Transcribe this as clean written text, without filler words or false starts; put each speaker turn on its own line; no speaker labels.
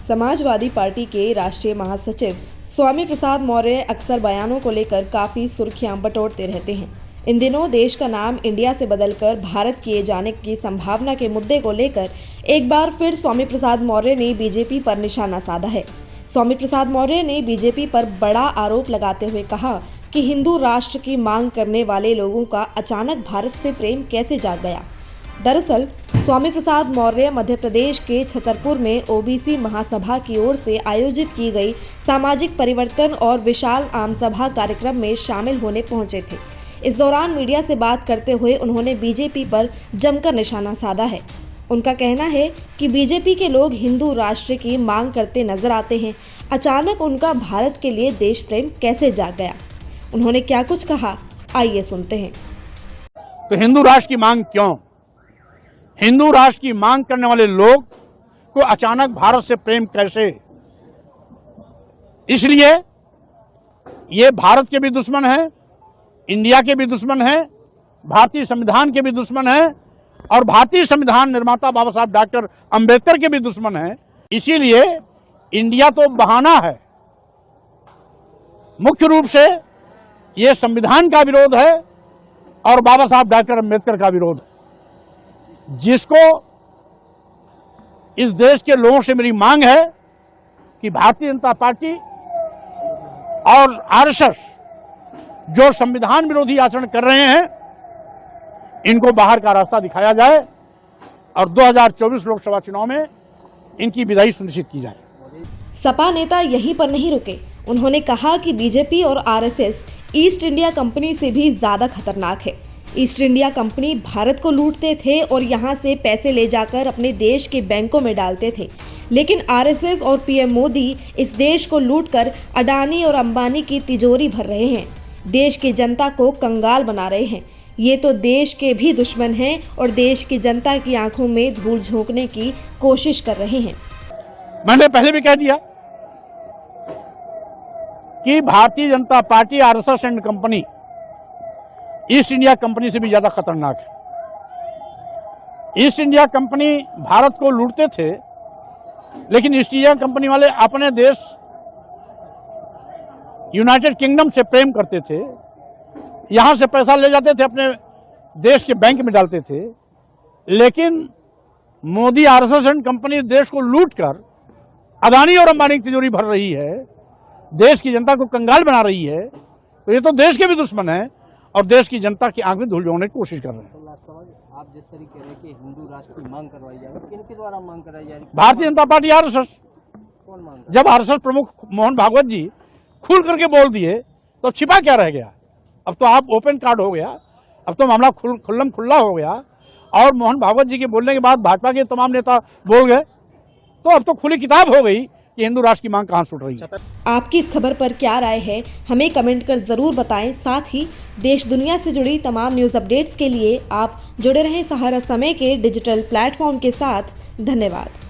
Samajwadi party के राष्ट्रीय महासचिव स्वामी प्रसाद मौर्य अक्सर बयानों को लेकर काफी सुर्खियां बटोरते रहते हैं। इन दिनों देश का नाम इंडिया से बदलकर भारत किए जाने की संभावना के मुद्दे को लेकर एक बार फिर स्वामी प्रसाद मौर्य ने बीजेपी पर निशाना साधा है। स्वामी प्रसाद मौर्य ने बीजेपी पर बड़ा आरोप लगाते हुए कहा कि हिंदू राष्ट्र की मांग करने वाले लोगों का अचानक भारत से प्रेम कैसे जाग गया। दरअसल स्वामी प्रसाद मौर्य मध्य प्रदेश के छतरपुर में ओबीसी महासभा की ओर से आयोजित की गई सामाजिक परिवर्तन और विशाल आमसभा कार्यक्रम में शामिल होने पहुंचे थे। इस दौरान मीडिया से बात करते हुए उन्होंने बीजेपी पर जमकर निशाना साधा है। उनका कहना है कि बीजेपी के लोग हिंदू राष्ट्र की मांग करते नजर आते हैं, अचानक उनका भारत के लिए देश प्रेम कैसे जाग गया। उन्होंने क्या कुछ कहा, आइए सुनते हैं।
तो हिंदू राष्ट्र की मांग क्यों? हिंदू राष्ट्र की मांग करने वाले लोग को अचानक भारत से प्रेम कैसे? इसलिए ये भारत के भी दुश्मन हैं, इंडिया के भी दुश्मन हैं, भारतीय संविधान के भी दुश्मन हैं और भारतीय संविधान निर्माता बाबा साहब डॉक्टर अंबेडकर के भी दुश्मन हैं। इसीलिए इंडिया तो बहाना है, मुख्य रूप से ये संविधान का विरोध है और बाबा साहब डॉक्टर अंबेडकर का विरोध है। जिसको इस देश के लोगों से मेरी मांग है कि भारतीय जनता पार्टी और आरएसएस जो संविधान विरोधी आचरण कर रहे हैं, इनको बाहर का रास्ता दिखाया जाए और 2024 लोकसभा चुनाव में इनकी विदाई सुनिश्चित की जाए।
सपा नेता यहीं पर नहीं रुके। उन्होंने कहा कि बीजेपी और आरएसएस ईस्ट इंडिया कंपनी से भी ज्यादा खतरनाक है। ईस्ट इंडिया कंपनी भारत को लूटते थे और यहाँ से पैसे ले जाकर अपने देश के बैंकों में डालते थे, लेकिन आरएसएस और पीएम मोदी इस देश को लूटकर अडानी और अंबानी की तिजोरी भर रहे हैं, देश की जनता को कंगाल बना रहे हैं। ये तो देश के भी दुश्मन हैं और देश की जनता की आंखों में धूल झोंकने की कोशिश कर रहे हैं।
मैंने पहले भी कह दिया कि Bharatiya Janata party, RSS and company east India company से भी ज्यादा खतरनाक है। ईस्ट इंडिया कंपनी भारत को लूटते थे, लेकिन ईस्ट इंडिया कंपनी वाले अपने देश यूनाइटेड किंगडम से प्रेम करते थे, यहां से पैसा ले जाते थे, अपने देश के बैंक में डालते थे। लेकिन मोदी आरएसएस एंड कंपनी देश को लूटकर अदानी और अंबानी की तिजोरी भर रही है, देश की जनता को कंगाल बना रही है। तो ये तो देश के भी दुश्मन है और देश की जनता की आंख में धूल झोंकने की कोशिश कर रहे हैं।
आप जिस तरीके से कि हिंदू राष्ट्र की मांग करवाई जा रही है, किनके द्वारा मांग कराई जा रही है?
Bharatiya Janata party, RSS.
कौन मांग?
जब आरएसएस प्रमुख मोहन भागवत जी खुल करके बोल दिए तो छिपा क्या रह गया? अब तो आप ओपन कार्ड हो गया, अब तो मामला खुल्लम खुल्ला हो गया और मोहन भागवत जी के बोलने के बाद भाजपा के तमाम नेता बोल गए, तो अब तो खुली किताब हो गई कि हिंदू राष्ट्र की मांग कहां सुट रही है।
आपकी इस खबर पर क्या राय है, हमें कमेंट कर जरूर बताएं। साथ ही देश दुनिया से जुड़ी तमाम न्यूज़ अपडेट्स के लिए आप जुड़े रहें सहारा समय के डिजिटल प्लेटफॉर्म के साथ। धन्यवाद।